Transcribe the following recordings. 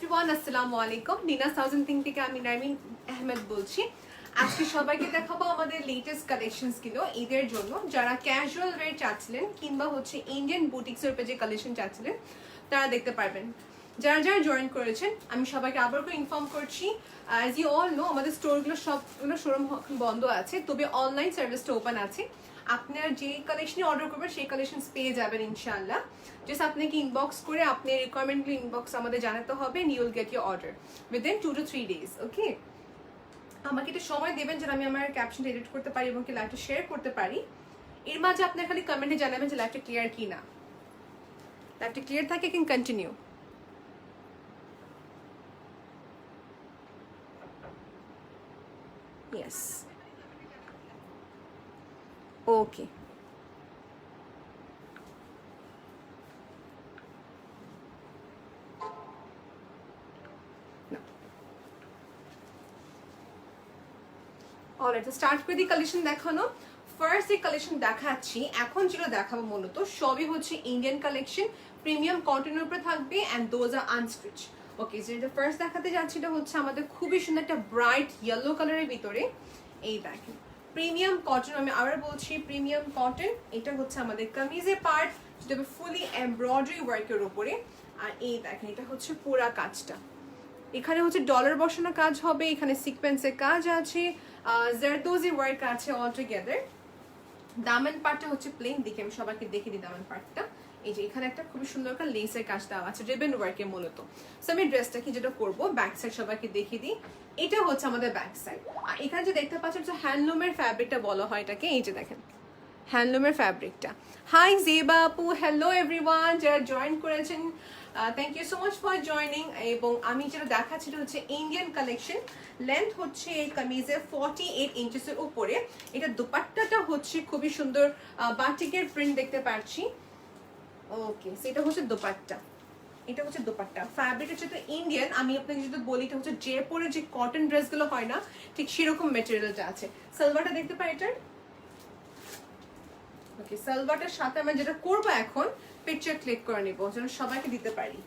Everyone, আসসালামু আলাইকুম। নিনা thousand thing থেকে আমি নারমিন আহমেদ বলছি। আজকে সবাইকে দেখাবো আমাদের লেটেস্ট কালেকশনস গুলো ঈদের জন্য। যারা ক্যাজুয়াল ওয়্যার চাচ্ছিলেন কিংবা হচ্ছে ইন্ডিয়ান বুটিক্সের উপরে যে কালেকশন চাচ্ছিলেন তারা দেখতে পারবেন। যারা যারা জয়েন করেছেন আমি সবাইকে আবার করে ইনফর্ম করছি, অ্যাজ ইউ অল নো আমাদের স্টোরগুলো সবগুলো শোরুম বন্ধ আছে, তবে অনলাইন সার্ভিসটা ওপেন আছে। আপনারা যে কালেকশনই অর্ডার করবেন সেই কালেকশন পেয়ে যাবেন ইনশাআল্লাহ। জাস্ট আপনাকে ইনবক্স করে আপনি রিকোয়ারমেন্টগুলো ইনবক্স আমাদের জানাতে হবে, and you will get your order within 2 to 3 days। Okay, আমাকে একটু সময় দেবেন যেন আমি আমার ক্যাপশনটা এডিট করতে পারি এবং কি লাইভটা শেয়ার করতে পারি। এর মাঝে আপনার খালি কমেন্টে জানাবেন যে লাইভটা ক্লিয়ার কি না। লাইভটা ক্লিয়ার থাকে can continue. Yes, okay. Alright, start করে দিই কালেকশন দেখানো। ফার্স্ট যে কালেকশন দেখাচ্ছি এখন যেটা দেখাবো মূলত সবই হচ্ছে ইন্ডিয়ান কালেকশন, প্রিমিয়াম কটনের উপরে থাকবে অ্যান্ড দোজ আর আনস্টিচ। ওকে, যেটা ফার্স্ট দেখাতে যাচ্ছি এটা হচ্ছে আমাদের খুবই সুন্দর একটা ব্রাইট ইয়েলো কালারের ভিতরে। এই দেখেন প্রিমিয়াম কটন, আমি আবার বলছি প্রিমিয়াম কটন। এটা হচ্ছে আমাদের কামিজের পার্ট, যেটা ফুলি এমব্রয়ডারি ওয়ার্কের উপরে। আর এই দেখেন এটা হচ্ছে পুরা কাজটা, এখানে হচ্ছে ডলার বসানো কাজ হবে, এখানে সিকোয়েন্সের কাজ আছে, জারদোজি ওয়ার্ক আছে অল টুগেদার। দামান পার্টটা হচ্ছে প্লেন, দেখে আমি সবাইকে দেখে দিই দামান পার্টটা। এই যে এখানে একটা খুবই সুন্দর একটা লেসের কাজ দেওয়া আছে রিবন ওয়ার্কের মূলত। সো আমি ড্রেসটা কি যেটা করবো ব্যাক সাইড সবাইকে দেখিয়ে দিই। এটা হচ্ছে আমাদের ব্যাক সাইড। আর এখানে যে দেখতে পাচ্ছেন যে হ্যান্ডলুমের ফ্যাব্রিকটা বলা হয় এটাকে। এই যে দেখেন হ্যান্ডলুমের ফ্যাব্রিকটা। হাই জেবা আপু, হ্যালো এভরিওয়ান যারা জয়েন করেছেন, thank you so much for joining. এবং আমি যেটা দেখাচ্ছি এটা হচ্ছে ইন্ডিয়ান কালেকশন। লেন্থ হচ্ছে এই কামিজের 48 ইঞ্চেসের উপরে। এটা দুপাট্টাটা হচ্ছে খুবই সুন্দর বাটিকের প্রিন্ট দেখতে পাচ্ছি। ওকে, সেটা হচ্ছে দুপাট্টা, এটা হচ্ছে দুপাট্টা। ফ্যাব্রিক হচ্ছে তো ইন্ডিয়ান। আমি আপনাকে যদি বলি এটা হচ্ছে জয়পুরের যে কটন ড্রেসগুলো হয় না ঠিক সেরকম মেটেরিয়ালটা আছে। সালোয়ারটা দেখতে পাই এটার। ওকে, সালোয়ারটার সাথে আমরা যেটা করবো এখন পিকচার ক্লিক করে নিব যেন সবাইকে দিতে পারি।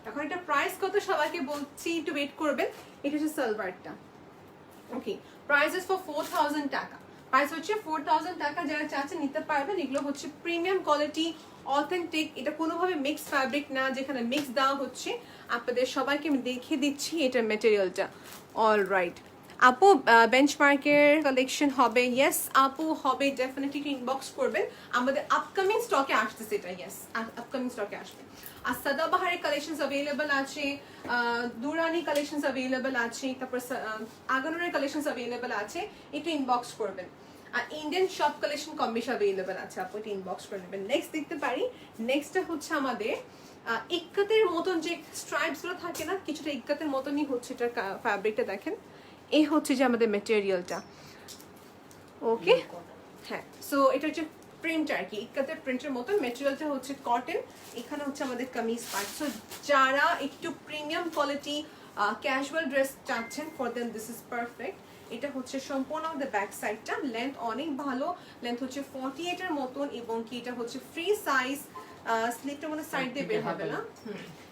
এখন এটা প্রাইস কত সবাইকে বলছি, একটু ওয়েট করবেন। এটা হচ্ছে সালোয়ারটা। ওকে, প্রাইস ইজ ফর 4000 টাকা। প্রাইস হচ্ছে 4000 টাকা। যারা চাচ্ছেন নিতে পারবেন। এগুলো হচ্ছে প্রিমিয়াম কোয়ালিটি, অথেন্টিক। এটা কোনোভাবে মিক্স ফ্যাব্রিক না যেখানে মিক্স দেওয়া হচ্ছে। আপনাদের সবাইকে আমি দেখিয়ে দিচ্ছি এটার মেটেরিয়ালটা। অল রাইট আপু, বেঞ্চমার্কের কালেকশন হবে? ইয়েস আপু হবে, ডেফিনেটলি ইনবক্স করবেন। আমাদের আপকামিং স্টকে আসতেছে এটা। ইয়েস, আপকামিং স্টকে আসবে। আর সাদাবাহারের কালেকশনস অ্যাভেলেবল আছে, দুরানি কালেকশনস অ্যাভেলেবল আছে, তারপর আগানোরের কালেকশনস অ্যাভেলেবল আছে। একটু ইনবক্স করবেন। আর ইন্ডিয়ান সব কালেকশন কম বেশি অ্যাভেলেবল আছে, আপু এটা ইনবক্স করে নেবেন। নেক্সট দেখতে পারি, নেক্সটটা হচ্ছে আমাদের ইক্কাতের মতন যে স্ট্রাইপস গুলো থাকে না, কিছুটা ইক্কাতের মতনই হচ্ছে এটার ফ্যাব্রিকটা। দেখেন এই হচ্ছে যে আমাদের মেটেরিয়ালটা। ওকে, হ্যাঁ, সো এটা হচ্ছে প্রিন্ট আর কি, ইক্কাতের প্রিন্টের মতন। মেটেরিয়ালটা হচ্ছে কটন। এখানে হচ্ছে আমাদের কামিজ পার্ট। সো যারা একটু প্রিমিয়াম কোয়ালিটি ক্যাজুয়াল ড্রেস চাচ্ছেন for them this is perfect. এটা হচ্ছে সম্পূর্ণ আমাদের ব্যাক সাইডটা। লেন্থ অনেক ভালো, লেন্থ হচ্ছে 48 এর মতন এবং কি এটা হচ্ছে ফ্রি সাইজ। স্লিপটা মানে সাইড দিয়ে বের হবে না।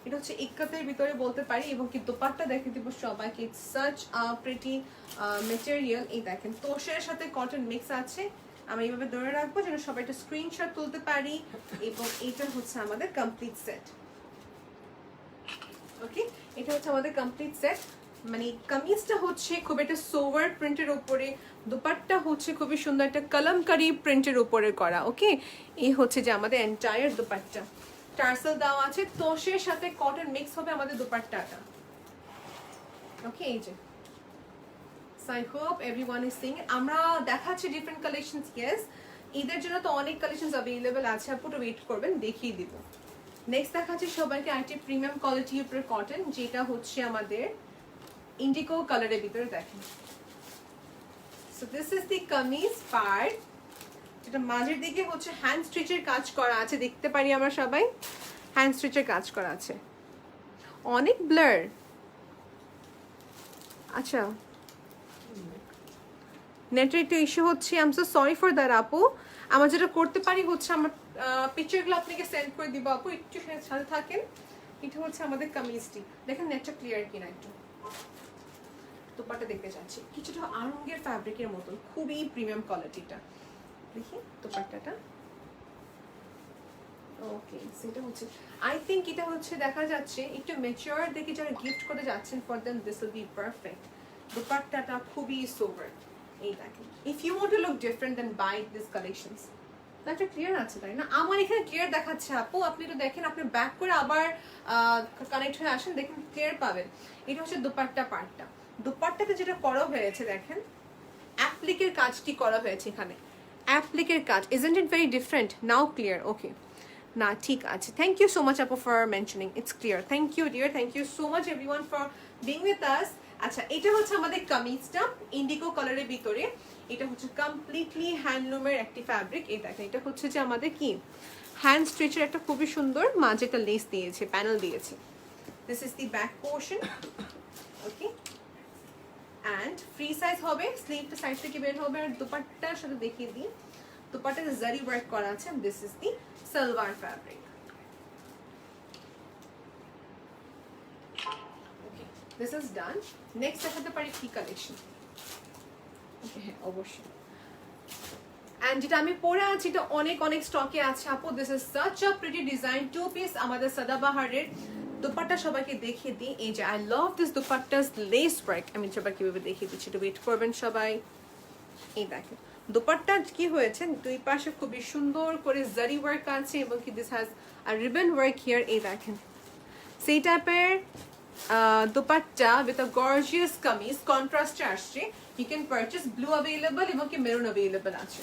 এটা হচ্ছে ইক্কাতের ভিতরে বলতে পারি। এবং কি দোপাট্টা দেখে দিব সবাইকে। It's such pretty material. এই দেখেন তোষের সাথে কটন মিক্স আছে। আমি এইভাবে ধরে রাখবো যেন সবাই একটা স্ক্রিনশট তুলতে পারি। এবং এটা হচ্ছে আমাদের কমপ্লিট সেট। ওকে, এটা হচ্ছে আমাদের কমপ্লিট সেট। মানে কামিজটা হচ্ছে খুব একটা সোভার প্রিন্টের উপরে, দুপাট্টা হচ্ছে খুবই সুন্দর একটা কলমকারি প্রিন্টের উপরে করা। ওকে, এই হচ্ছে যে আমাদের এন্টায়ার দুপাট্টা। টার্সেল দেওয়া আছে, তোষের সাথে কটন মিক্স হবে আমাদের দুপাট্টাটা। ওকে, এই যে I hope everyone is seeing it. আমরা দেখাচ্ছি ডিফারেন্ট কালেকশনস। ইয়েস, ঈদের জন্য তো অনেক কালেকশনস অ্যাভেলেবল আছে, আপু তো ওয়েট করবেন, দেখিয়ে দিব। নেক্সট দেখাচ্ছি সবাইকে আরেকটি প্রিমিয়াম কোয়ালিটির উপরে কটন, যেটা হচ্ছে আমাদের ইন্ডিগো কালারের ভিতরে। দেখেন, so this is the kameez part, যেটা মাঝের দিকে হচ্ছে হ্যান্ড স্টিচের কাজ করা আছে। দেখতে পারি আমরা সবাই হ্যান্ড স্টিচের কাজ করা আছে। অনেক ব্লার। আচ্ছা, নেটের একটু ইস্যু হচ্ছে, I am so sorry for that আপু। আমরা যেটা করতে পারি হচ্ছে আমরা পিকচারগুলো আপনাকে সেন্ড করে দিব আপু, একটু সাথে থাকেন। এটা হচ্ছে আমাদের কামিজটি, দেখেন নেটটা ক্লিয়ার কিনা একটু। দোপাট্টা দেখতে চাচ্ছি কিছুটা আরঙ্গের ফ্যাব্রিকের মতন, খুবই প্রিমিয়াম কোয়ালিটিটা। দেখি দোপাট্টাটা, ওকে সেটা হচ্ছে আই থিঙ্ক এটা হচ্ছে দেখা যাচ্ছে একটু ম্যাচিওর দেখে যারা গিফট করতে যাচ্ছেন, for them this will be perfect. দোপাট্টাটা খুবই সোবার, এই দেখেন। If you want to look different then buy this collections. একটা ক্লিয়ার আছে তাই না? আমার এখানে ক্লিয়ার দেখাচ্ছে আপু, আপনি তো দেখেন, আপনি ব্যাক করে আবার কানেক্ট হয়ে আসেন, দেখেন ক্লিয়ার পাবেন। এটা হচ্ছে দোপাট্টা পার্টটা। দোপাট্টাতে যেটা করা হয়েছে দেখেন, অ্যাপ্লিকের কাজটি করা হয়েছে এখানে, অ্যাপ্লিকের কাজ। Isn't it very different? Now clear, okay না ঠিক আছে। থ্যাংক ইউ সো মাচ আপু for mentioning, it's clear. Thank you dear, thank you so much everyone for being with us. আচ্ছা এটা হচ্ছে আমাদের কামিজটা ইন্ডিগো কালারের ভিতরে। এটা হচ্ছে কমপ্লিটলি হ্যান্ডলুমের একটি ফ্যাব্রিক। এই দেখেন এটা হচ্ছে যে আমাদের কি হ্যান্ড স্ট্রেচের একটা খুবই সুন্দর মাঝে একটা লেস দিয়েছে, প্যানেল দিয়েছে। This is the back portion, okay. And free size হবে, স্লিভটা সাইড থেকে বের হবে। আর দোপাট্টার সাথে দেখিয়ে দিই, দোপাট্টাতে জারি ওয়ার্ক করা আছে। This is the salwar fabric, okay this is done. Next দেখাতে পারি কি কালেকশন, ওকে হ্যাঁ অবশ্যই। অ্যান্ড যেটা আমি পরে আছি এটা অনেক অনেক স্টকে আছে আপু। This is such a pretty design, 2 piece আমাদের সাদাবাহারের দোপাট্টা সবাইকে দেখিয়ে দিই। এই যে I love this dupattas lace work, আমি সবাই কিভাবে দেখিয়ে দিচ্ছি, একটু ওয়েট করবেন সবাই। এই দেখেন দোপাট্টা কি হয়েছে, দুই পাশে খুবই সুন্দর করে জারি ওয়ার্ক আছে এবং কি this has a ribbon work here. এই দেখেন সেই টাইপের dupatta with a gorgeous kameez, কন্ট্রাস্টে আসছে। You can purchase, blue available এবং কি মেরুন অ্যাভেলেবল আছে।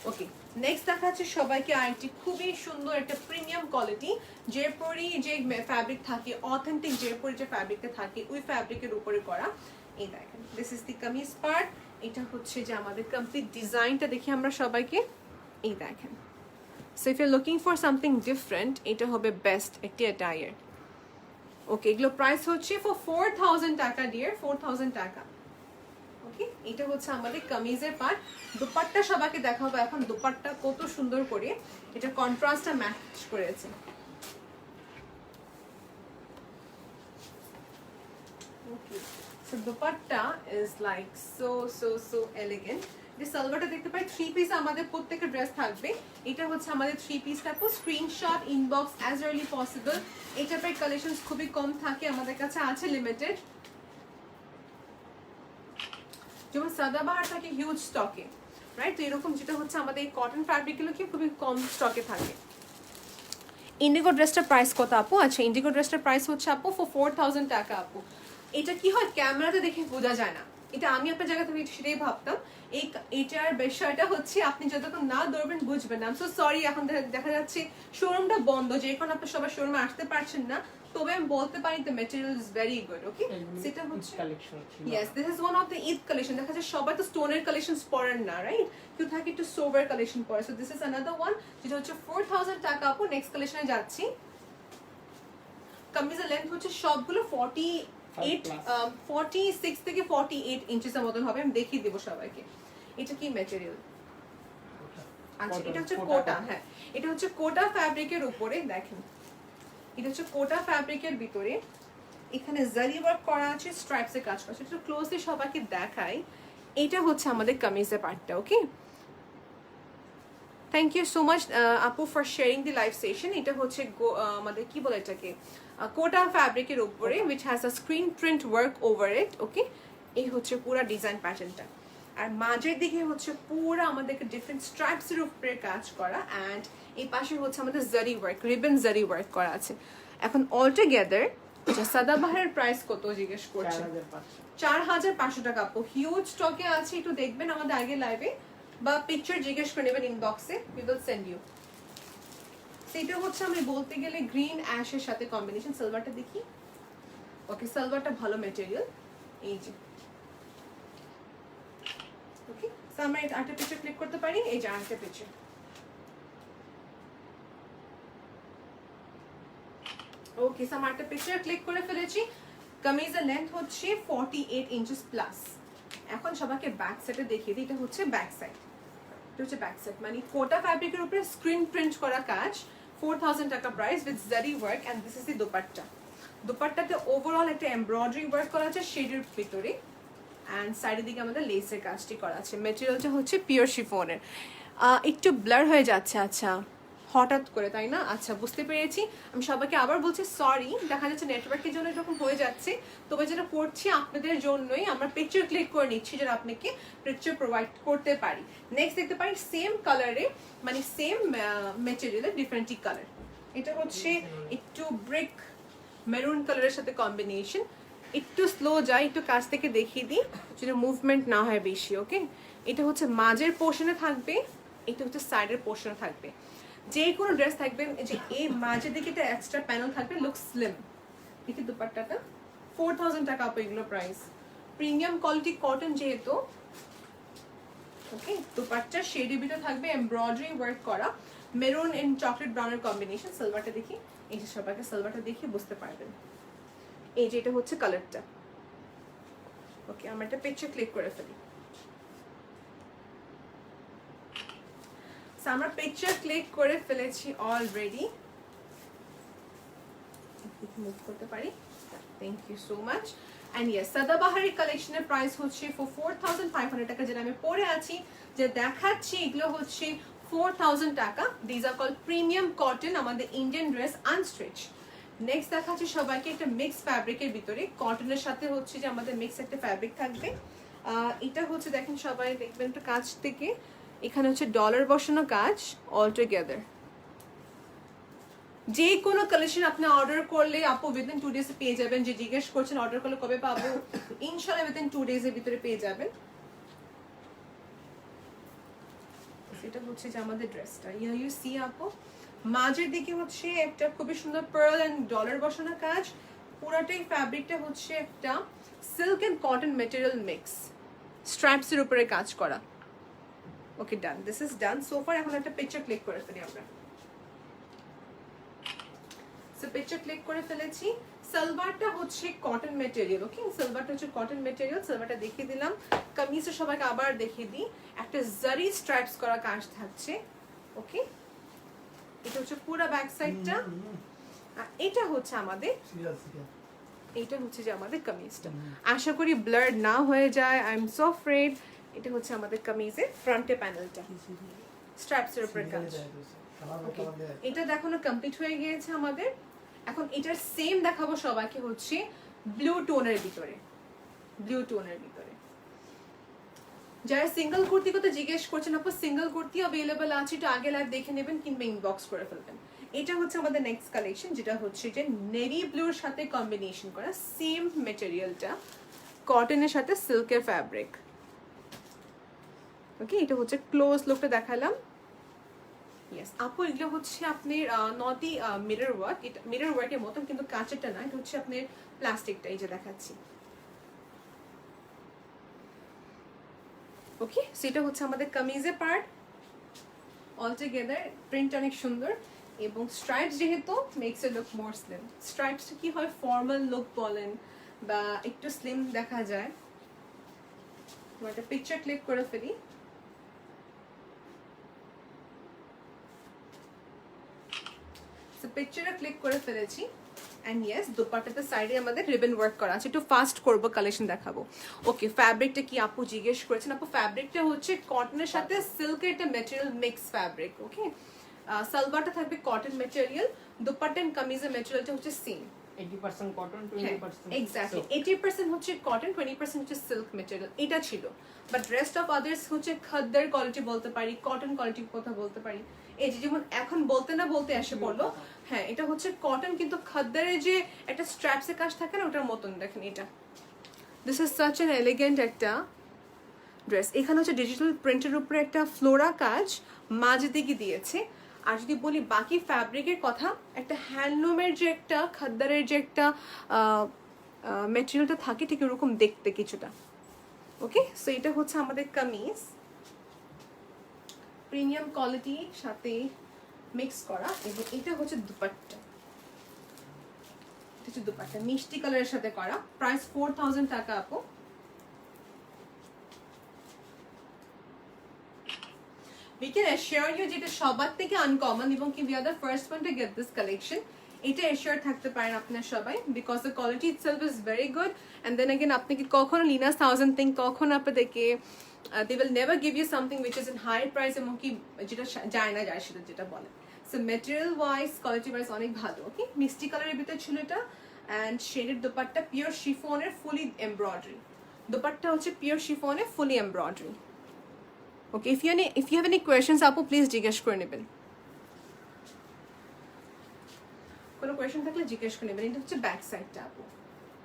ওকে নেক্সট দেখাচ্ছে সবাইকে আরেকটি খুবই সুন্দর একটা প্রিমিয়াম কোয়ালিটি জয়পুরি যে ফ্যাব্রিক থাকে, অথেন্টিক জয়পুরি যে ফ্যাব্রিকটা থাকে ওই ফ্যাব্রিকের উপরে করা। এই দেখেন this is the kameez part. এটা হচ্ছে যে আমাদের কমপ্লিট ডিজাইনটা দেখি আমরা সবাইকে। এই দেখেন, so if you looking for something different এটা হবে বেস্ট একটি অ্যাটায়ার। ওকে এগুলো প্রাইস হচ্ছে ফর 4000 টাকা ডিয়ার, 4000 টাকা। ওকে এটা হচ্ছে আমাদের কামিজের পার্ট। দুপাট্টা সবাইকে দেখাবো এখন, দুপাট্টা কত সুন্দর করে এটা কন্ট্রাস্টটা ম্যাচ করেছে। Okay so dupatta is like so so so elegant. যে সালোয়ারটা দেখতে পাই 3 পিস আমাদের প্রত্যেকটা ড্রেস থাকবে। এটা হচ্ছে আমাদের 3 পিস থাকবে। Screenshot inbox as early possible. এই টাইপের কালেকশনস খুবই কম থাকে আমাদের কাছে, আছে লিমিটেড। যেমন সাদাবাহার থাকে হিউজ স্টকে, রাইট? তো এরকম যেটা হচ্ছে আমাদের এই কটন ফ্যাব্রিকগুলো কি খুবই কম স্টকে থাকে। ইন্ডিগো ড্রেসটার প্রাইস কত আপু? আচ্ছা ইন্ডিগো ড্রেসটার প্রাইস হচ্ছে আপু ফর 4000 টাকা আপু। এটা কি হয় ক্যামেরাতে দেখে বোঝা যায় না, এটা আমি আপনার জায়গা থেকে সেটাই ভাবতাম। এটার বিষয়টা হচ্ছে আপনি যতক্ষণ না ধরবেন বুঝবেন না। সো সরি এখন দেখা যাচ্ছে শোরুমটা বন্ধ, যে এখন আপনি সবাই শোরুমে আসতে পারছেন না, তবে আমি বলতে পারি the material is very good. Okay সেটা হচ্ছে yes this is one of the Eid collection. দেখা যাচ্ছে সবাই তো স্টোনের কালেকশনস পরেন না, রাইট? কেউ থাকে একটু সোভার কালেকশন পরে। So this is another one যেটা হচ্ছে 4000 টাকা আপু। নেক্সট কালেকশনে যাচ্ছি। কামিজের লেন্থ হচ্ছে সবগুলো 46 থেকে 48 ইঞ্চেসের মতন হবে। আমি দেখিয়ে দেবো সবাইকে এটা কি ম্যাটেরিয়াল। আচ্ছা এটা হচ্ছে কোটা, হ্যাঁ এটা হচ্ছে কোটা ফ্যাব্রিকের উপরে। দেখেন এটা হচ্ছে কোটা ফ্যাব্রিকের ভিতরে, এখানে জারি ওয়ার্ক করা আছে, স্ট্রাইপসের কাজ করা আছে। একটু ক্লোজলি সবাইকে দেখাই। এটা হচ্ছে আমাদের কামিজের পার্টটা। Okay thank you so much আপু for sharing the live session. এটা হচ্ছে আমাদের কি বলে এটাকে কোটা ফ্যাব্রিকের উপরে which has a screen print work over it. Okay এই হচ্ছে পুরো ডিজাইন প্যাটার্নটা। আর মাঝের দিকে হচ্ছে পুরো আমাদেরকে ডিফারেন্ট স্ট্রাইপসের উপরে কাজ করা। অ্যান্ড এই পাশে হচ্ছে আমাদের জারি ওয়ার্ক, রিবন জারি ওয়ার্ক করা আছে। এখন অল টুগেদার সাদাবাহারের প্রাইস কত জিজ্ঞেস করছে? 4500 টাকা আপু। হিউজ স্টকে আছে, একটু দেখবেন আমাদের আগে লাইভে বা পিকচার জিজ্ঞেস করে নেবেন ইনবক্সে, উই উইল সেন্ড ইউ। সেটা হচ্ছে আমি বলতে গেলে গ্রিন অ্যাশের সাথে কম্বিনেশন। সালোয়ারটা দেখি। ওকে সালোয়ারটা ভালো ম্যাটেরিয়াল। এই যে ওকে সো আমরা আরেকটা পিকচার ক্লিক করতে পারি। এই যে আরেকটা পিকচার। ওকে সো আমরা একটা পিকচার ক্লিক করে ফেলেছি। কামিজের লেন্থ হচ্ছে 48 ইঞ্চেস প্লাস। এখন সবাইকে ব্যাক সাইডে দেখিয়ে দিই। এটা হচ্ছে ব্যাক সাইড। এটা হচ্ছে ব্যাক সাইড, মানে কোটা ফ্যাব্রিকের উপরে স্ক্রিন প্রিন্ট করা কাজ, 4000 টাকা price with zari work. And this is the dupatta. দোপাট্টাতে ওভারঅল একটা এমব্রয়ডারি ওয়ার্ক করা আছে শেডের ভিতরে, অ্যান্ড সাইডের দিকে আমাদের লেসের কাজটি করা আছে। মেটেরিয়ালটা হচ্ছে পিওর শিফনের। একটু ব্লার হয়ে যাচ্ছে, আচ্ছা হঠাৎ করে, তাই না? আচ্ছা বুঝতে পেরেছি। আমি সবাইকে আবার বলছি সরি, দেখা যাচ্ছে নেটওয়ার্কের জন্য এরকম হয়ে যাচ্ছে। তবে যেটা করছি আপনাদের জন্যই, আমরা পিকচার ক্লিক করে নিচ্ছি যেটা আপনাকে পিকচার প্রোভাইড করতে পারি। নেক্সট দেখতে পারি সেম কালারে, মানে সেম মেটেরিয়ালের ডিফারেন্ট কালার। এটা হচ্ছে একটু ব্রিক মেরুন কালারের সাথে কম্বিনেশন। একটু স্লো যাই, একটু কাছ থেকে দেখিয়ে দিই যেটা মুভমেন্ট না হয় বেশি। ওকে, এটা হচ্ছে মাঝের পোর্শনে থাকবে, এটা হচ্ছে সাইডের পোর্শনে থাকবে। যে কোনো ড্রেস থাকবে যে এই মাঝের দিকে একটা এক্সট্রা প্যানেল থাকবে, লুক স্লিম। দেখি দুপাট্টাটা 4000 টাকা আপু এগুলো প্রাইস। প্রিমিয়াম কোয়ালিটি কটন যেহেতু। ওকে, দুপাট্টার শেডের ভিতরে থাকবে এমব্রয়ডারি ওয়ার্ক করা মেরুন এন্ড চকলেট ব্রাউনের কম্বিনেশন। সালোয়ারটা দেখি, এই যে সবাইকে সালোয়ারটা দেখি বুঝতে পারবেন। এই যে এটা হচ্ছে কালারটা। ওকে, আমরা একটা পিকচার ক্লিক করে ফেলি। আমরা পিকচার ক্লিক করে ফেলেছি অলরেডি। মুভ করতে পারি, thank you so much. And yes, সাদাবাহারি কালেকশনের প্রাইস হচ্ছে 4500 টাকা। যেটা আমি পরে আছি, যে দেখাচ্ছি, এগুলো হচ্ছে 4000 টাকা। These are call premium cotton, আমাদের ইন্ডিয়ান ড্রেস আনস্ট্রিচ। নেক্সট দেখাচ্ছি সবাইকে একটা মিক্স ফ্যাব্রিকের ভিতরে, কটনের সাথে হচ্ছে যে আমাদের মিক্স একটা ফ্যাব্রিক থাকবে। এটা হচ্ছে দেখেন সবাই দেখবেন একটু কাছ থেকে, এখানে হচ্ছে ডলার বসানো কাজ অল টুগেদার। যে কোনো কালেকশন আপনি অর্ডার করলে আপু উইদিন 2 ডেজে পেয়ে যাবেন। যে জিজ্ঞেস করছেন অর্ডার করলে কবে পাবো, ইনশাআল্লাহ উইদিন 2 ডেজের ভিতরে পেয়ে যাবেন। এটা হচ্ছে যে আমাদের ড্রেসটা, ইউ সি আপু, মাঝের দিকে হচ্ছে একটা খুবই সুন্দর পার্ল এন্ড ডলার বসানো কাজ। পুরোটাই ফ্যাব্রিকটা হচ্ছে একটা silk and cotton material mix, straps এর উপরে কাজ করা। Okay done, this is done so far. এখন একটা পিকচার ক্লিক করে ফেলি আমরা। সো পিকচার ক্লিক করে ফেলেছি। সালোয়ারটা হচ্ছে কটন মেটেরিয়াল। ওকে, সালোয়ারটা হচ্ছে কটন মেটেরিয়াল। সালোয়ারটা দেখিয়ে দিলাম। কামিজটা সবাইকে আবার দেখিয়ে দিই, একটা জারি স্ট্রাইপস করা কাজ থাকছে। ওকে, এটা হচ্ছে পুরো ব্যাক সাইডটা। এটা হচ্ছে আমাদের, এটা হচ্ছে যে আমাদের কামিজটা। আশা করি ব্লার না হয়ে যায়, আই এম সো আফ্রেড। এটা হচ্ছে আমাদের কামিজের ফ্রন্টে প্যানেলটা, স্ট্র্যাপসের উপরে কাজ। ওকে, এটা দেখানো কমপ্লিট হয়ে গিয়েছে আমাদের। এখন এটার সেম দেখাবো সবাইকে হচ্ছে ব্লু টোনের ভিতরে। ব্লু টোনের ভিতরে যারা সিঙ্গেল কুর্তি কথা জিজ্ঞেস করছেন, আপু সিঙ্গেল কুর্তি অ্যাভেলেবল আছে, একটু আগে লাইভ দেখে নেবেন কিংবা ইনবক্স করে ফেলবেন। এটা হচ্ছে আমাদের নেক্সট কালেকশন, যেটা হচ্ছে যে নেভি ব্লুর সাথে কম্বিনেশন করা, সেম মেটেরিয়ালটা কটনের সাথে সিল্কের ফ্যাব্রিক। ওকে, এটা হচ্ছে ক্লোজ লুকটা দেখালাম। ইয়েস আপু, এগুলো হচ্ছে আপনার নটি মিরর ওয়ার্ক। এটা মিরর ওয়ার্কের মতন, কিন্তু কাঁচেরটা না, এটা হচ্ছে আপনার প্লাস্টিকটা। এই যে দেখাচ্ছি। ওকে, সেটা হচ্ছে আমাদের কামিজের পার্ট। অল টুগেদার প্রিন্ট অনেক সুন্দর, এবং স্ট্রাইপস যেহেতু makes a look more slim. স্ট্রাইপসটা কি হয়, ফর্মাল লুক বলেন বা একটু স্লিম দেখা যায়। একটা পিকচার ক্লিক করে ফেলি। পিকচারে ক্লিক করে ফেলেছি। অ্যান্ড ইয়েস, দুপাট্টাতে সাইডে আমাদের রিবন ওয়ার্ক করা আছে। একটু ফাস্ট করবো, কালেকশন দেখাবো। ওকে, ফ্যাব্রিকটা কি আপু জিজ্ঞেস করেছেন। আপু ফ্যাব্রিকটা হচ্ছে কটনের সাথে সিল্কের একটা মেটেরিয়াল মিক্স ফ্যাব্রিক। ওকে, সালোয়ারটা থাকবে কটন মেটেরিয়াল, দুপাট্টা এন্ড কামিজের মেটেরিয়ালটা হচ্ছে সেম। 80% কটন, 20% এক্স্যাক্টলি 80% হচ্ছে কটন, 20% হচ্ছে সিল্ক মেটেরিয়াল। এটা ছিল, বাট রেস্ট অফ আদার্স হচ্ছে খাদ্দের কোয়ালিটি বলতে পারি, কটন কোয়ালিটির কথা বলতে পারি। এই যে যেমন এখন বলতে না বলতে এসে পড়লো, হ্যাঁ এটা হচ্ছে কটন, কিন্তু খাদ্দারের যে একটা স্ট্র্যাপসের কাজ থাকে না, ওটার মতন। দেখেন এটা, this is such an elegant একটা ড্রেস। এখানে হচ্ছে ডিজিটাল প্রিন্টের উপরে একটা ফ্লোরা কাজ মাঝ দিকে দিয়েছে। আর যদি বলি বাকি ফ্যাব্রিকের কথা, একটা হ্যান্ডলুমের যে একটা খাদ্দারের যে একটা মেটেরিয়ালটা থাকে, ঠিক এরকম দেখতে কিছুটা। ওকে, সো এটা হচ্ছে আমাদের কামিজ, প্রিমিয়াম কোয়ালিটির সাথে মিক্স করা। এবং এটা হচ্ছে দুপাট্টা, এটা হচ্ছে দুপাট্টা মিষ্টি কালারের সাথে করা। প্রাইস 4000 টাকা আপু। we can assure you যেটা সবার থেকে আনকমন এবং কি we are the first one to get this collection. এটা assure থাকতে পারেন আপনারা সবাই because the quality itself is very good and then again আপনি কি কখনো লিনাস 1000 thing কখনো আপনাদেরকে they will never give you something which is in high price এবং কি যেটা যায় না যায় সেটা যেটা বলে so material wise quality wise অনেক ভালো ওকে মিষ্টি কালারের ভিতরে ছিল এটা and shaded দোপাট্টা পিওর শিফনের fully embroidery দোপাট্টা হচ্ছে পিওর শিফনে fully embroidery okay if you have any questions আপু প্লিজ জিজ্ঞেস করে নেবেন কোনো কোয়েশ্চেন থাকলে জিজ্ঞেস করে নেবেন এটা হচ্ছে ব্যাক সাইডটা আপু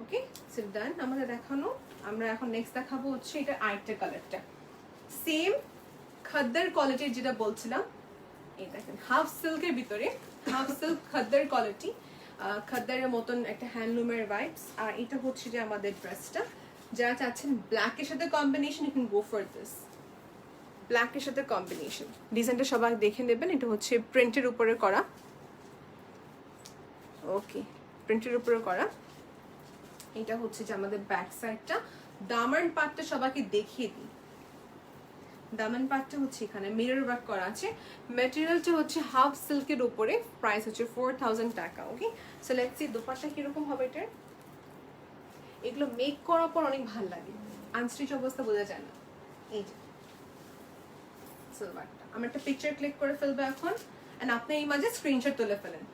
ওকে সো ডান আমাদের দেখানো আমরা এখন নেক্সট দেখাবো হচ্ছে এটা আরেকটা কালারটা সেম খদ্দের কোয়ালিটির যেটা বলছিলাম এই দেখেন হাফ সিল্কের ভিতরে হাফ সিল্ক খদ্দের কোয়ালিটি খদ্দারের মতন একটা হ্যান্ডলুমের ভাইবস আর এটা হচ্ছে যে আমাদের ড্রেসটা যারা চাচ্ছেন ব্ল্যাকের সাথে combination you can go for this ব্ল্যাকের সাথে কম্বিনেশন ডিজাইনটা সবাই দেখে নেবেন এটা হচ্ছে প্রিন্টের উপরে করা ওকে প্রিন্টের উপরে করা এটা হচ্ছে যে আমাদের ব্যাক সাইডটা দামান পাটটা সবাইকে দেখিয়ে দিই দামান পাটটা হচ্ছে এখানে মিরর ওয়ার্ক করা আছে ম্যাটেরিয়ালটা হচ্ছে হাফ সিল্কের উপরে প্রাইস হচ্ছে 4000 টাকা okay so let's see dupatta কিরকম হবে এটা এগুলো মেক করার পর অনেক ভালো লাগে আনস্টিচ অবস্থা বোঝা যায় না এই যে সিলভারটা আমরা একটা পিকচার ক্লিক করে ফেলবো এখন এন্ড আপনি এই মাঝে স্ক্রিনশট তুলে ফেলেন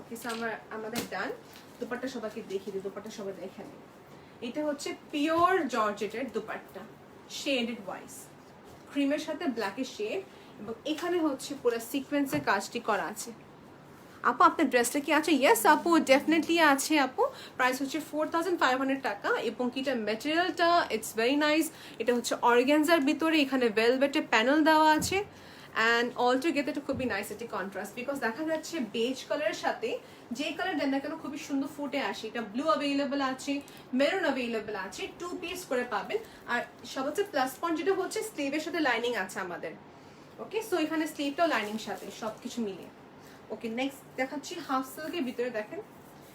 ওকে সো আমাদের ডান দোপাট্টা সবাইকে দেখিয়ে দিই দোপাট্টা সবাই দেখে নিন এটা হচ্ছে পিওর জর্জেটের দোপাট্টা শেডেড ওয়াইজ ক্রিমের সাথে ব্ল্যাকের শেড এবং এখানে হচ্ছে পুরো সিকোয়েন্সের কাজটি করা আছে আপু আপনার ড্রেসটা কি আছে ইয়েস আপু ডেফিনেটলি আছে আপু প্রাইস হচ্ছে 4500 টাকা এবং কিটা ম্যাটেরিয়ালটা ইটস ভেরি নাইস এটা হচ্ছে অর্গানজার ভিতরে এখানে ভেলভেটে প্যানেল দেওয়া আছে অ্যান্ড অল টুগেদার এটা খুবই নাইস একটি কন্ট্রাস্ট বিকজ দেখা যাচ্ছে বেজ কালারের সাথে যে কালার দেন না কেন খুবই সুন্দর ফুটে আসে এটা ব্লু অ্যাভেলেবল আছে মেরুন অ্যাভেলেবল আছে 2 পিস করে পাবেন আর সবচেয়ে প্লাস পয়েন্ট যেটা হচ্ছে স্লিভের সাথে লাইনিং আছে আমাদের ওকে সো এখানে স্লিভটাও লাইনিং সাথে সবকিছু মিলিয়ে ওকে নেক্সট দেখাচ্ছি হাফ সিল্কের ভিতরে দেখেন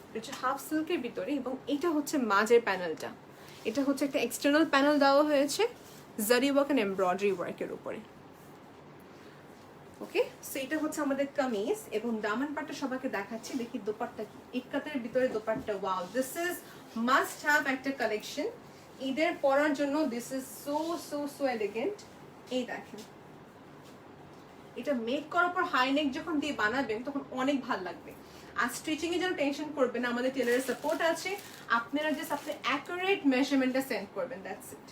এটা হচ্ছে হাফ সিল্কের ভিতরে এবং এটা হচ্ছে মাঝের প্যানেলটা এটা হচ্ছে একটা এক্সটার্নাল প্যানেল দেওয়া হয়েছে জারি ওয়ার্ক এন্ড এমব্রয়ডারি ওয়ার্কের উপরে ওকে সো এটা হচ্ছে আমাদের কামিজ এবং দামান পাটটা সবাইকে দেখাচ্ছি দেখি দোপাট্টা কি ইক্কাতের ভিতরে dupatta wow this is must have একটা কালেকশন ঈদের পরার জন্য this is so so so elegant এই দেখেন এটা মেক করার পর হাই নেক যখন দিয়ে বানাবেন তখন অনেক ভালো লাগবে আর স্টিচিং এর জন্য টেনশন করবেন না আমাদের টেলারের সাপোর্ট আছে আপনারা জাস্ট আপনি অ্যাকুরেট মেজারমেন্টটা সেন্ড করবেন দ্যাটস ইট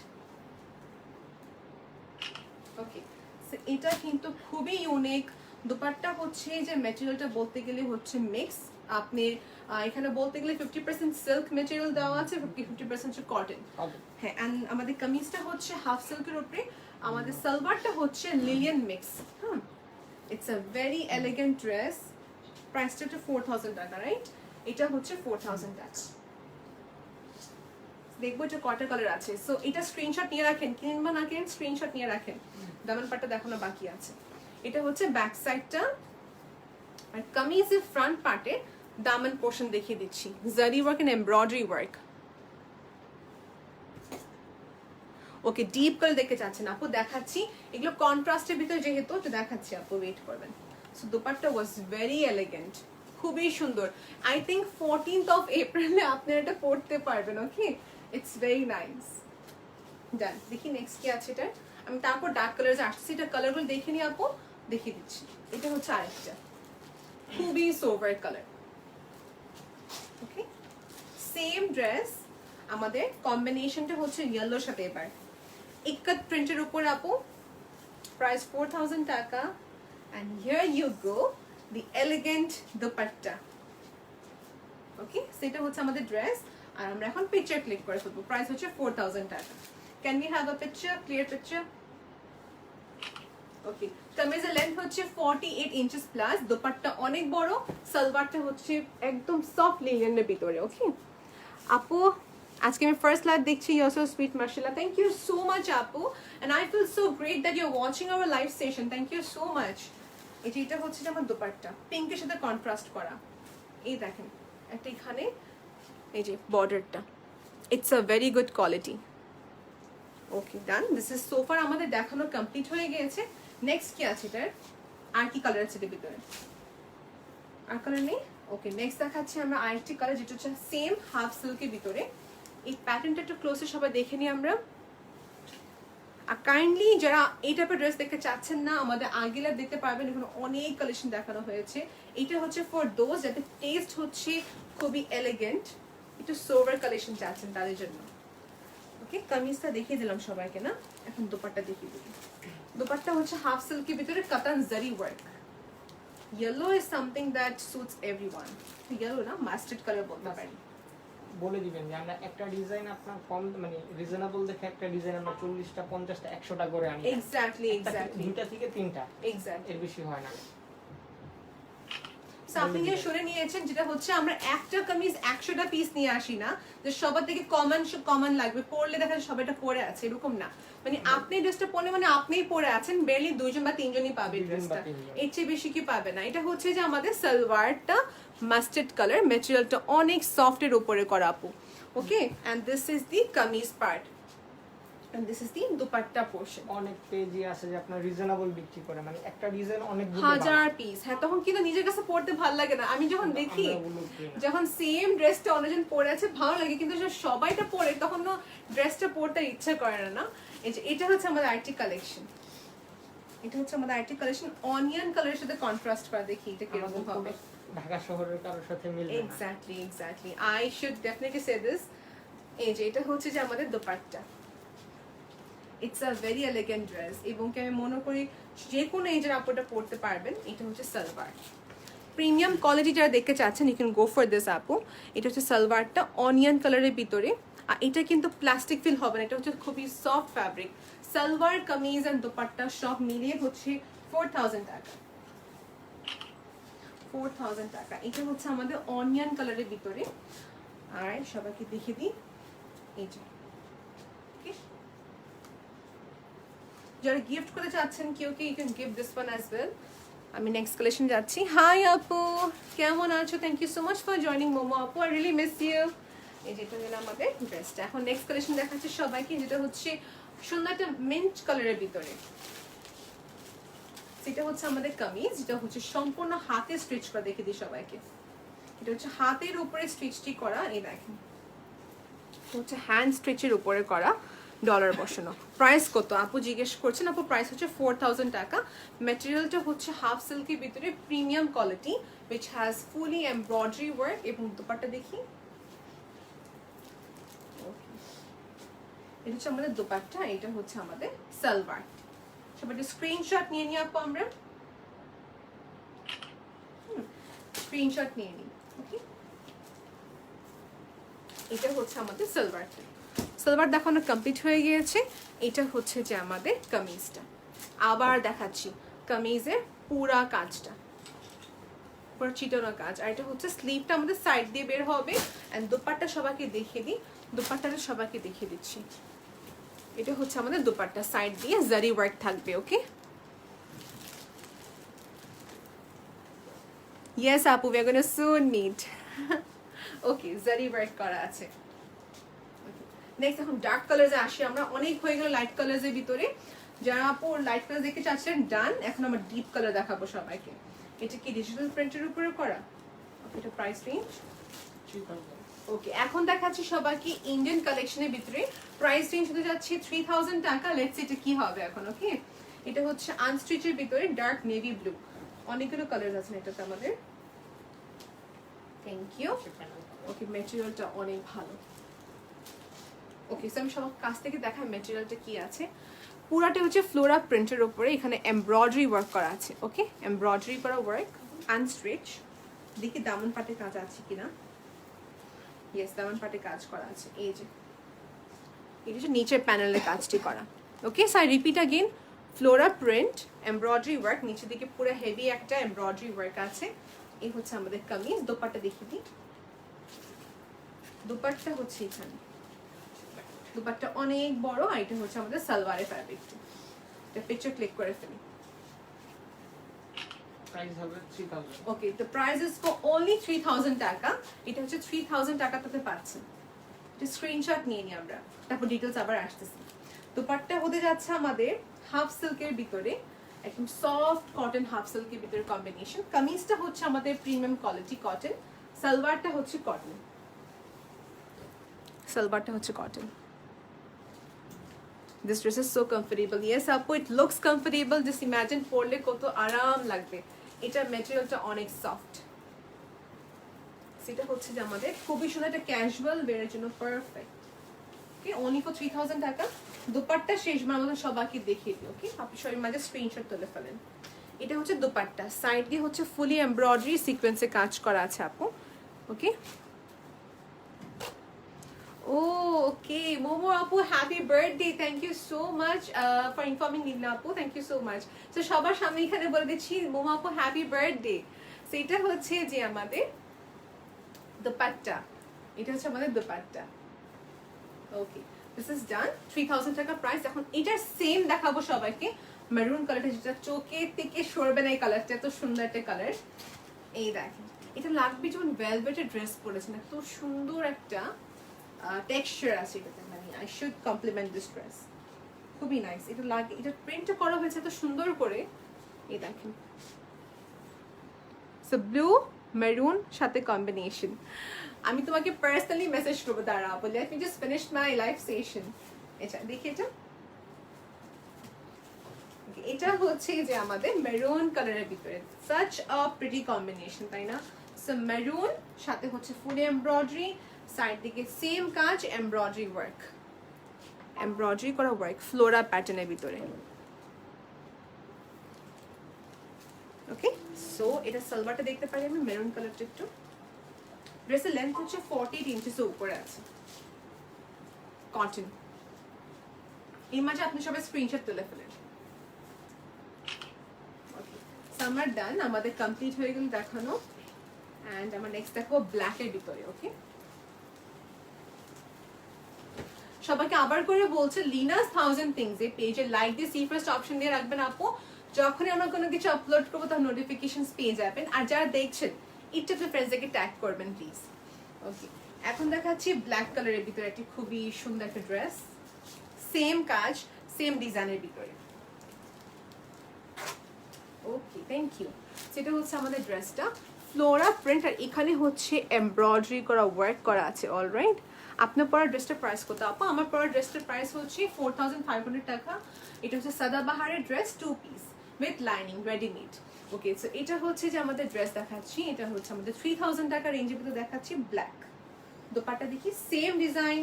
ওকে সো এটা কিন্তু খুবই ইউনিক দোপাট্টা হচ্ছে যে ম্যাটেরিয়ালটা বলতে গেলে হচ্ছে মিক্স আপনি এখানে বলতে গেলে 50% সিল্ক ম্যাটেরিয়াল দেওয়া আছে 50% হচ্ছে কটন হ্যাঁ এন্ড আমাদের কামিজটা হচ্ছে হাফ সিল্কের উপরে আমাদের সালোয়ারটা হচ্ছে লিলিয়ান মিক্স হ্যাঁ it's a very elegant dress প্রাইসটা হচ্ছে 4000 টাকা রাইট এটা হচ্ছে 4000 টাকা দেখবো এটা কটা কালার আছে সো এটা স্ক্রিনশট নিয়ে রাখেন কিংবা না কিনেন স্ক্রিনশট নিয়ে রাখেন দামান পাটটা দেখানো বাকি আছে এটা হচ্ছে ব্যাক সাইডটা আর কামিজের ফ্রন্ট পার্টে দামান পোর্শন দেখিয়ে দিচ্ছি zari work and embroidery work okay deep করে দেখতে চাচ্ছেন আপু দেখাচ্ছি এগুলো কন্ট্রাস্টের ভিতরে যেহেতু তো দেখাচ্ছি আপু ওয়েট করবেন so dupatta was very elegant খুবই সুন্দর I think 14th of April আপনারা এটা পড়তে পারবেন ওকে ইটস ভেরি নাইস ডান দেখি নেক্সট কি আছে এটা আমি তারপর ডার্ক কালার আসছি এটা কালারগুলো দেখে নিয়ে আপু দেখিয়ে দিচ্ছি এটা হচ্ছে আরেকটা খুবই sober colour okay same dress আমাদের কম্বিনেশনটা হচ্ছে ইয়েলোর সাথে এবার ইক্কাত প্রিন্টের উপর আপু প্রাইস 4000 টাকা and here you go the elegant dupatta ওকে সেটা হচ্ছে আমাদের ড্রেস আর আমরা এখন পিকচার ক্লিক করে ফেলবো প্রাইস হচ্ছে 4000 টাকা can we have a picture clear picture ওকে কামিজের লেন্থ হচ্ছে 48 ইঞ্চেস প্লাস দোপাট্টা অনেক বড় সালোয়ারটা হচ্ছে একদম সফট লিনেনের ভিতরে ওকে আপু আজকে আমি ফার্স্ট লাইভ দেখছি ইউ আর সো সুইট মাশাআল্লাহ থ্যাংক ইউ সো মাচ আপু and I feel so great that you are watching our live session thank you so much এটা হচ্ছে আমার দোপাট্টা পিঙ্কের সাথে কন্ট্রাস্ট করা এই দেখেন একটা এখানে এই যে বর্ডারটা it's a very good quality okay done, this is সোফার আমাদের দেখানো কমপ্লিট হয়ে গিয়েছে। নেক্সট কি আছে এটার, আর কি কালার আছে এর ভিতরে, আর কালার নেই। ওকে নেক্সট দেখাচ্ছি আমরা আরেকটি কালার, যেটা হচ্ছে সেম হাফ সিল্কের ভিতরে। এই প্যাটার্নটা একটু ক্লোজে সবাই দেখে নিই আমরা। আর কাইন্ডলি যারা এই টাইপের ড্রেস দেখতে চাচ্ছেন না, আমাদের আগিলা দেখতে পারবেন, এখানে অনেক কালেকশন দেখানো হয়েছে। এটা হচ্ছে ফর দোজ যাদের টেস্ট হচ্ছে খুবই এলিগেন্ট, একটু সোভার কালেকশন চাচ্ছেন তাদের জন্য। ওকে কামিজটা দেখিয়ে দিলাম সবাইকে না, এখন দোপাট্টা দেখিয়ে দিই। দোপাট্টা হচ্ছে হাফ সিল্কের ভিতরে কাতান জারি work. Yellow is something that suits everyone. Yellow না, মাস্টার্ড কালার বলতে পারি। বলে দিবেন যে আমরা একটা ডিজাইন আপনার কম মানে রিজনেবল দেখে একটা ডিজাইন আমরা 40টা 50টা 100টা করে আনি। এক্স্যাক্টলি এক্স্যাক্টলি, দুইটা থেকে তিনটা, এক্স্যাক্টলি এর বেশি হয় না। আপনি যে শুনে নিয়েছেন, যেটা হচ্ছে আমরা একটা কামিজ 100টা পিস নিয়ে আসি না, যে সবার থেকে কমন লাগবে, পরলে দেখা যায় সবাইটা পরে আছে এরকম না। মানে আপনি ড্রেসটা পরলে মানে আপনিই পরে আছেন, বেরলি 2জন বা 3জনই পাবে ড্রেসটা, এর চেয়ে বেশি কি পাবে না। এটা হচ্ছে যে আমাদের সালোয়ারটা মাস্টার্ড কালার, ম্যাটেরিয়ালটা অনেক সফটের উপরে করা আপু। Okay and this is the kameez part and this is the dupatta portion. অনেক পেজই আছে যে আপনার রিজনেবল বিক্রি করে, মানে একটা ডিজাইন অনেক হাজার পিস, হ্যাঁ তখন কিন্তু নিজের কাছে পড়তে ভালো লাগে না। আমি যখন দেখি যখন সেম ড্রেসটা অন্যজন পরে আছে ভালো লাগে, কিন্তু যখন সবাইটা পরে তখন না ড্রেসটা পরতে ইচ্ছা করে না। এই যে এটা হচ্ছে আমাদের আইটি কালেকশন, এটা হচ্ছে আমাদের আইটি কালেকশন অনিয়ন কালারের সাথে কন্ট্রাস্ট করা। দেখি এটা কিরকম হবে, ঢাকা শহরের কারোর সাথে মিলবে না। Exactly exactly, I should definitely say this. এই যে এটা হচ্ছে যে আমাদের dupatta, it's a very elegant dress, এবং কি আমি মনে করি যে কোনো এজের আপুটা পরতে পারবেন। এটা হচ্ছে সালোয়ার, প্রিমিয়াম কোয়ালিটি যারা দেখতে চাচ্ছেন you can go for this আপু। এটা হচ্ছে সালোয়ারটা অনিয়ন কালারের ভিতরে, আর এটা কিন্তু প্লাস্টিক ফিল হবে না, এটা হচ্ছে খুবই soft fabric. Salwar kameez and dupatta সব মিলিয়ে হচ্ছে 4000 টাকা, 4000 টাকা। এটা হচ্ছে আমাদের অনিয়ন কালারের ভিতরে। আর সবাইকে দেখে দিই, এই যে যারা গিফট করতে চাচ্ছেন কেউ কি you can give this one as well. আমি নেক্সট কালেকশন যাচ্ছি। হাই আপু, কেমন আছো? Thank you so much for joining Momo আপু, আই রিয়েলি মিস ইউ। এই যেটা হলো আমাদের ড্রেসটা। এখন নেক্সট কালেকশন দেখাচ্ছি সবাইকে, যেটা হচ্ছে সুন্দর একটা মিন্ট কালারের ভিতরে। সেটা হচ্ছে আমাদের কামিজ, যেটা হচ্ছে সম্পূর্ণ হাতে স্টিচ করা। দেখে দিই সবাইকে, এটা হচ্ছে হাতের উপরে স্টিচটি করা। এই দেখেন হচ্ছে হ্যান্ড স্টিচের উপরে করা, ডলার বসানো। প্রাইস কত আপু জিজ্ঞেস করছেন? আপু প্রাইস হচ্ছে 4000 টাকা। ম্যাটেরিয়ালটা হচ্ছে হাফ সিল্কের ভিতরে premium quality which has fully embroidery work। এবং দোপাট্টা দেখি, এটা হচ্ছে আমাদের দোপাট্টা, এটা হচ্ছে আমাদের সালোয়ার। সবাই স্ক্রিনশট নিয়ে নিই আপু, আমরা স্ক্রিনশট নিয়ে নিই। ওকে এটা হচ্ছে আমাদের সালোয়ারটা। সালোয়ার দেখানো কমপ্লিট হয়ে গিয়েছে। এটা হচ্ছে যে আমাদের কামিজটা। আবার দেখাচ্ছি কামিজের পুরা কাজটা, পুরো চিটানো কাজ। আর এটা হচ্ছে স্লিভটা আমাদের সাইড দিয়ে বের হবে। এন্ড দোপাট্টা সবাইকে দেখিয়ে দিই, দোপাট্টাটা সবাইকে দেখিয়ে দিচ্ছি। এটা হচ্ছে আমাদের দোপাট্টা, সাইড দিয়ে জারি ওয়ার্ক থাকবে। ওকে ইয়েস আপু, we are gonna soon meet. Okay zari work করা আছে। নেক্সট এখন ডার্ক কালার্সে আসি আমরা। অনেক হয়ে গেল লাইট কালার্সের ভিতরে। যারা আপু লাইট কালার দেখতে চাচ্ছেন ডান। এখন আমরা ডিপ কালার দেখাবো সবাইকে। এটা কি ডিজিটাল প্রিন্টের উপরে করা? এটা প্রাইস রেঞ্জ 3000। ওকে এখন দেখাচ্ছি সবাইকে ইন্ডিয়ান কালেকশনের ভিতরে। প্রাইস রেঞ্জ হতে যাচ্ছে 3000 টাকা। লেটস এটা কি হবে এখন। ওকে এটা হচ্ছে আনস্টিচের ভিতরে ডার্ক নেভি ব্লু। অনেকগুলো কালার আছে এটাতে আমাদের। Thank you. ওকে ম্যাটেরিয়ালটা অনেক ভালো। ওকে সো আমি সবার কাছ থেকে দেখাই ম্যাটেরিয়ালটা কি আছে। পুরাটা হচ্ছে ফ্লোরা প্রিন্টের উপরে, এখানে এমব্রয়ডারি ওয়ার্ক করা আছে। ওকে এমব্রয়ডারি করা ওয়ার্ক আনস্ট্রেচ। দেখি দামন পাটে কাজ আছে কিনা। ইয়েস দামন পাটে কাজ করা আছে। এই যে এটা হচ্ছে নিচের প্যানেলের কাজটি করা। Okay so I repeat again, Flora print embroidery work, নিচের দিকে পুরো হেভি একটা এমব্রয়ডারি ওয়ার্ক আছে। এই হচ্ছে আমাদের কামিজ। দোপাট্টা দেখিয়ে দিই, দোপাট্টা হচ্ছে এখানে, দোপাট্টা অনেক বড়। আর এটা হচ্ছে আমাদের সালোয়ারের ফ্যাব্রিকটা। এটা পিকচার ক্লিক করে ফেলি। প্রাইস হবে 3000। Okay the price is for only 3000 টাকা। এটা হচ্ছে 3000 টাকাতে পাচ্ছেন। এটা স্ক্রিনশট নিয়ে নিই আমরা, তারপর ডিটেইলস আবার আসতেছি। দোপাট্টা হতে যাচ্ছে আমাদের হাফ সিল্কের ভিতরে, একদম সফট কটন হাফ সিল্কের ভিতরে কম্বিনেশন। কামিজটা হচ্ছে আমাদের প্রিমিয়াম কোয়ালিটি কটন, সালোয়ারটা হচ্ছে কটন, সালোয়ারটা হচ্ছে cotton. This dress is so comfortable. Yes, আপু, it looks comfortable. Just imagine পরলে কত আরাম লাগবে। এটার ম্যাটেরিয়ালটা অনেক সফট। সেটা হচ্ছে যে আমাদের খুবই সুন্দর একটা ক্যাজুয়াল ওয়্যারের জন্য পারফেক্ট। ওকে, only for 3000 টাকা। দোপাট্টা শেষবার মতো সবাইকে দেখিয়ে দিই। ওকে, আপনি সবাই মাঝে স্ক্রিনশট তুলে ফেলেন। এটা হচ্ছে দোপাট্টা, সাইড দিয়ে হচ্ছে ফুলি এমব্রয়ডারি সিকোয়েন্সে কাজ করা আছে আপু। ওকে, ওকে মোমো আপু, happy birthday. Thank you so much for informing Nibna আপু, থ্যাংক ইউ সো মাচ। তো সবার সামনে এখানে বলে দিচ্ছি মোমো আপু হ্যাপি বার্থডে। সেটা হচ্ছে যে আমাদের দোপাট্টা, এটা হচ্ছে আমাদের দোপাট্টা। ওকে, দিস ইজ ডান। 3000 টাকা প্রাইস। এখন এটার সেম দেখাবো সবাইকে, মেরুন কালারটা, যেটা চোখে থেকে সরবে না। এই কালারটা এত সুন্দর একটা কালার। এই দেখেন, এটা লাগবে যেমন ভেলভেটের ড্রেস পরেছেন, এত সুন্দর একটা টেক্সচার আছে এটাতে। মানে I should compliment this dress, খুবই নাইস। এটা লাগে, এটা প্রিন্টটা করা হয়েছে এত সুন্দর করে। এই দেখেন, সো ব্লু মেরুন সাথে কম্বিনেশন। আমি তোমাকে পার্সোনালি মেসেজ করবো, দাঁড়া বলে let me just finish my live session. এটা দেখি, এটা হচ্ছে যে আমাদের মেরুন কালারের ভিতরে, সাচ আ প্রিটি কম্বিনেশন, তাই না? সো মেরুন সাথে হচ্ছে ফুল এমব্রয়ডারি, সাইড দিকে সেম কাজ, এমব্রয়ডারি ওয়ার্ক, এমব্রয়ডারি করা ওয়ার্ক ফ্লোরা প্যাটার্নের ভিতরে। ওকে, সো এটা সালোয়ারটা দেখতে পারি আমি, মেরুন কালারটা একটু। ড্রেসের লেন্থ হচ্ছে 48 ইঞ্চেসের উপরে আছে, কটন। এই মাঝে আপনি সবাই স্ক্রিনশট তুলে ফেলেন। সামার ডান, আমাদের কমপ্লিট হয়ে গেল দেখানো। এন্ড আমরা নেক্সট দেখো ব্ল্যাকের ভিতরে। ওকে, সবাইকে আবার করে বলছে লিনাস 1000 থিংস এই পেজে লাইক দিয়ে সি ফার্স্ট অপশন দিয়ে রাখবেন আপু। যখনই আমরা কোনো কিছু আপলোড করবো তার নোটিফিকেশনস পেয়ে যাবেন। আর যারা দেখছেন একটু আপনার ফ্রেন্ডসদেরকে ট্যাগ করবেন প্লিজ। ওকে, এখন দেখাচ্ছি ব্ল্যাক কালারের ভিতরে একটি খুবই সুন্দর একটা ড্রেস, সেম কাজ সেম ডিজাইনের ভিতরে। ওকে, থ্যাংক ইউ। সেটা হচ্ছে আমাদের ড্রেসটা, ফ্লোরা প্রিন্ট, আর এখানে হচ্ছে এমব্রয়ডারি করা ওয়ার্ক করা আছে। অলরাইট, আপনার পরা ড্রেসটার প্রাইস কত আপু? আমার পরা ড্রেসটার প্রাইস হচ্ছে 4500 টাকা। এটা হচ্ছে সাদাবাহারের dress, 2 piece with lining readymade. Okay, so এটা হচ্ছে যে আমাদের ড্রেস দেখাচ্ছি, এটা হচ্ছে আমাদের 3000 টাকা রেঞ্জের ভিতরে দেখাচ্ছি। ব্ল্যাক দোপাট্টা দেখি, same design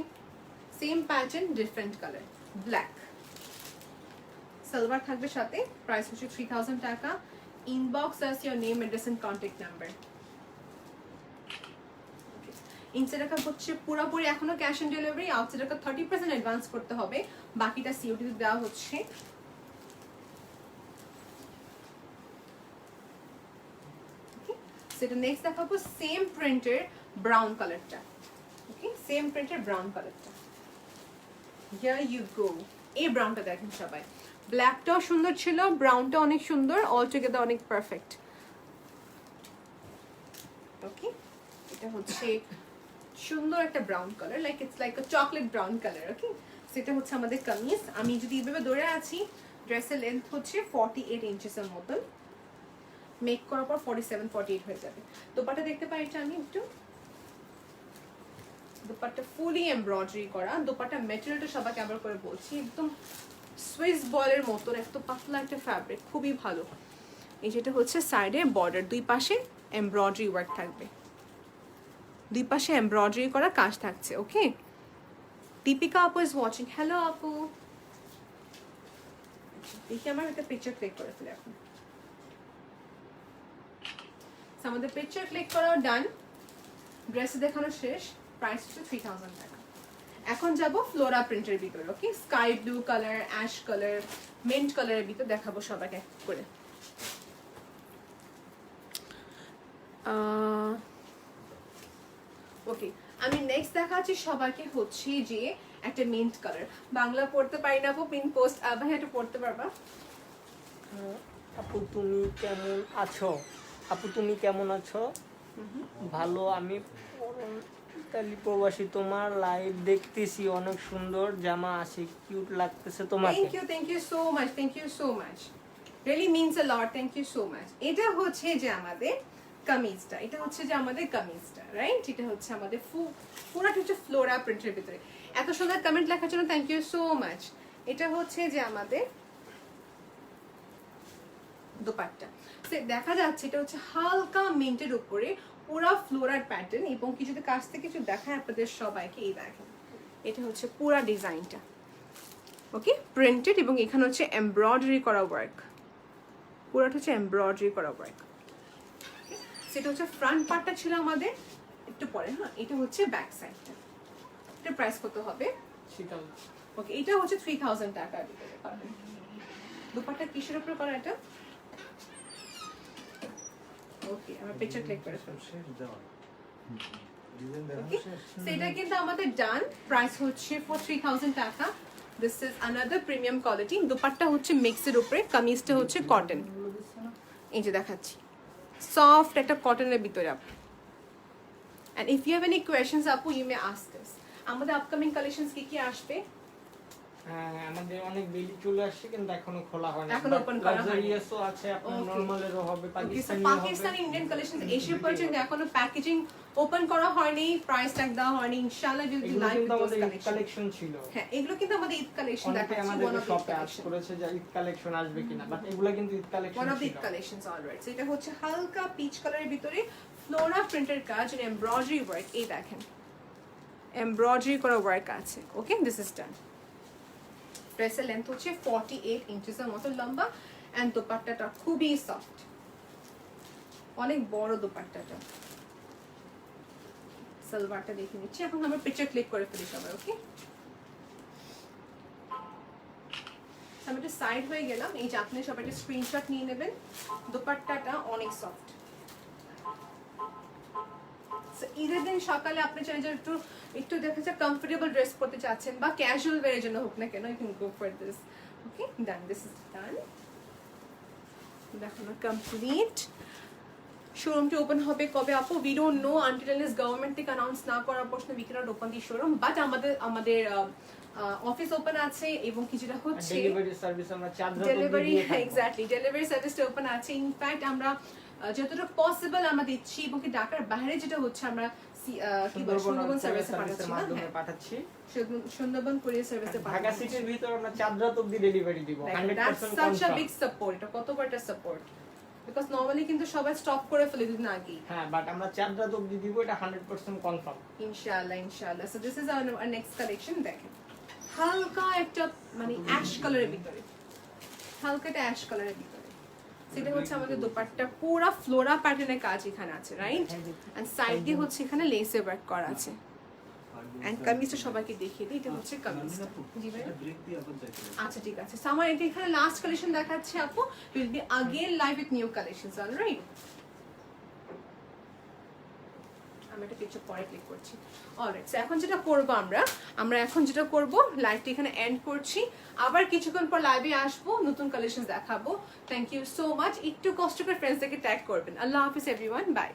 same pattern different colour, black salwar থাকবে সাথে। প্রাইস হচ্ছে 3000 টাকা। Inbox us your name, address and contact number. Inside টাকা হচ্ছে পুরোপুরি এখনো ক্যাশ অন ডেলিভারি, আউটসাইড টাকা 30% অ্যাডভান্স করতে হবে, বাকিটা সিওডি তে দেওয়া হচ্ছে। সেটা নেক্সট দেখাবো সেম প্রিন্টের ব্রাউন কালারটা। ওকে, সেম প্রিন্টের ব্রাউন কালারটা। Here you go. এই ব্রাউনটা দেখেন সবাই, ব্ল্যাকটাও সুন্দর ছিল, ব্রাউনটা অনেক সুন্দর, অল টুগেদার অনেক পারফেক্ট। ওকে, এটা হচ্ছে সুন্দর একটা brown colour, like it's like a chocolate brown colour. Okay, সেটা হচ্ছে আমাদের কামিজ। আমি যদি এইভাবে ধরে আছি, ড্রেসের লেন্থ হচ্ছে 48 ইঞ্চেসের মতন, মেক করার পর 47-48 হয়ে যাবে। দোপাট্টা দেখতে পাই এটা আমি একটু, দোপাট্টা ফুলি এমব্রয়ডারি করা। দোপাট্টা ম্যাটেরিয়ালটা সবাইকে আবার করে বলছি, একদম সুইস বলের মতন, এত পাতলা একটা ফ্যাব্রিক, খুবই ভালো। এই যেটা হচ্ছে সাইডে বর্ডার, দুই পাশে এমব্রয়ডারি ওয়ার্ক থাকবে, দুই পাশে এমব্রয়ডারি করা কাজ থাকছে। ওকে, দীপিকা আপু ইজ ওয়াচিং। হ্যালো আপু, দেখি আমার একটা পিকচার ক্লিক করে ফেলে এখন। আমাদের পিকচার ক্লিক করাও ডান, ড্রেস দেখানো শেষ। প্রাইস হচ্ছে 3000 টাকা। এখন যাব ফ্লোরা প্রিন্টের ভিতরে। Okay, sky blue colour, ash colour, mint কালারের ভিতরে দেখাবো সবাইকে এক করে। ওকে, আমি নেক্সট দেখাচ্ছি সবাইকে হচ্ছে যে একটা মিন্ট কালার। বাংলা পড়তে পারি না আপু, পিন পোস্ট ভাই একটু পড়তে পারবা? আপু তুমি কেমন আছো? আপু তুমি কেমন আছো? ভালো, আমি তালি প্রবাসী, তোমার লাইভ দেখতেছি, অনেক সুন্দর জামা আছে, কিউট লাগতেছে তোমাকে। Thank you so much, thank you so much, really means a lot, thank you so much. এটা হচ্ছে যে আমাদের কামিজটা, এটা হচ্ছে যে আমাদের কামিজটা, রাইট? এটা হচ্ছে আমাদের পুরাটা হচ্ছে ফ্লোরা প্রিন্টের ভিতরে। এত সুন্দর কমেন্ট লেখার জন্য থ্যাংক ইউ সো মাচ। এটা হচ্ছে যে আমাদের দোপাট্টা, দেখা যাচ্ছে এটা হচ্ছে হালকা মিন্টের উপরে পুরা ফ্লোরাল প্যাটার্ন, এবং কিছু কাছ থেকে কিছু দেখায় আপনাদের সবাইকে। এই দেখেন, এটা হচ্ছে পুরা ডিজাইনটা ওকে প্রিন্টেড, এবং এখানে হচ্ছে এমব্রয়ডারি করা ওয়ার্ক, পুরাটা হচ্ছে এমব্রয়ডারি করা ওয়ার্ক। সেটা হচ্ছে ফ্রন্ট পার্টটা ছিল আমাদের, একটু পরে। হ্যাঁ, এটা হচ্ছে ব্যাক সাইডটা। এটা প্রাইস কত হবে? ওকে, এটা হচ্ছে 3000 টাকা ভিতরে পাবেন। দোপাট্টা কিসের উপর করা এটা? ওকে, আমরা পিকচার ক্লিক করে ফেলছি। ওকে, সেটা কিন্তু আমাদের ডান। প্রাইস হচ্ছে ফর 3000 টাকা। This is another premium quality. Dupatta হচ্ছে মিক্সের উপরে, কামিজটা হচ্ছে কটন। এই যে দেখাচ্ছি, সফট একটা কটনের ভিতরে আপু। And if you have any questions আপু, ইউ মে আস্ক আস। আমাদের আপকামিং কালেকশনস কি কি আসবে? আমাদের অনেক বেলি চলে আসছে, কিন্তু এখনো খোলা হয়নি, এখনো ওপেন করা হয়নি। লাক্সারিয়াসও আছে, আপনার নরমালেরও হবে, Pakistani Pakistani Indian collections Asia পর্যন্ত এখনো প্যাকেজিং ওপেন করা হয়নি, প্রাইস ট্যাগ দেওয়া হয়নি। ইনশাআল্লাহ will be live with those collection ছিল। হ্যাঁ, এগুলো কিন্তু আমাদের ঈদ কালেকশন অনেকে দেখাচ্ছি। আমাদের ওয়ান অফ শপে আস করেছে যে ঈদ কালেকশন আসবে কিনা, বাট এগুলা কিন্তু ঈদ কালেকশন ছিল। One of Eid collections alright. এটা হচ্ছে হালকা পিচ কালারের ভিতরে ফ্লোরা প্রিন্টের কাজ, এন্ড এমব্রয়ডারি ওয়ার্ক। এই দেখেন, এমব্রয়ডারি করা ওয়ার্ক আছে। ওকে, দিস ইজ ডান। ড্রেসের লেন্থ হচ্ছে 48 ইঞ্চেসের মতো লম্বা, এন্ড দোপাট্টাটা খুবই সফট, অনেক বড় দোপাট্টাটা। সালোয়ারটা দেখে নিচ্ছি, এখন আমরা পিকচার ক্লিক করে ফেলি সবাই। ওকে, আমি একটা সাইড হয়ে গেলাম। এই যে আপনি সবাই একটা স্ক্রিনশট নিয়ে নেবেন। দোপাট্টাটা অনেক সফট। ঈদের দিন সকালে আপনি চাই যে একটু দেখা যায় কমফোর্টেবল ড্রেস পরতে চাচ্ছেন, বা ক্যাজুয়াল ওয়্যারের জন্য হোক না কেন, you can go for this. Okay, done, this is done. দেখো না, কমপ্লিট। শোরুমটি ওপেন হবে কবে আপু? We don't know until unless government থেকে অ্যানাউন্স না করার পর্যন্ত we can't open the showroom. But আমাদের অফিস ওপেন আছে, এবং কিছুটা হচ্ছে ডেলিভারি সার্ভিস আমরা চার্জ ডেলিভারি, এক্স্যাক্টলি ডেলিভারি সার্ভিসটা ওপেন আছে। ইনফ্যাক্ট আমরা যতটা পসিবল আমরা দিচ্ছি, এবং কি ঢাকার বাইরে যেটা হচ্ছে আমরা সুন্দরবন সার্ভিসে পাঠাচ্ছি, সুন্দরবন কুরিয়ার সার্ভিসে ঢাকা পাঠাচ্ছি। সিটির ভিতর আমরা চাঁদ রাত অবধি ডেলিভারি দিব 100% That's such a confirm. big support, এটা কত বড় একটা সাপোর্ট, বিকজ নরমালি কিন্তু সবাই স্টপ করে ফেলে দিন আগে। হ্যাঁ, বাট আমরা চাঁদ রাত অবধি দিব, এটা 100% কনফার্ম ইনশাআল্লাহ, ইনশাআল্লাহ। So this is our next collection. দেখেন, হালকা একটা মানে অ্যাশ কালারের ভিতরে, হালকা একটা অ্যাশ কালারের ভিতরে। সেটা হচ্ছে আমাদের দোপাট্টা, পুরো ফ্লোরা প্যাটার্নের কাজ এখানে আছে, রাইট? এন্ড সাইড দিয়ে হচ্ছে এখানে লেসে ওয়ার্ক করা আছে। এন্ড কামিজটা সবাইকে দেখিয়ে দিই, এটা হচ্ছে কামিজটা। জি ভাই, আচ্ছা ঠিক আছে। সো আমার এটা এখানে লাস্ট কালেকশন দেখাচ্ছে আপু। Will be again live with new collections, alright? আমি এটা পিকচার পরে ক্লিক করছি। অলরাইট, সো এখন যেটা করব আমরা এখন যেটা করব, লাইভটা এখানে এন্ড করছি। আবার কিছুক্ষণ পর লাইভে আসবো, নতুন কালেকশন দেখাবো। Thank you so much. একটু কষ্ট করে ফ্রেন্ডসদেরকে ট্যাগ করবেন। আল্লাহ হাফিজ এভরিওয়ান, বাই।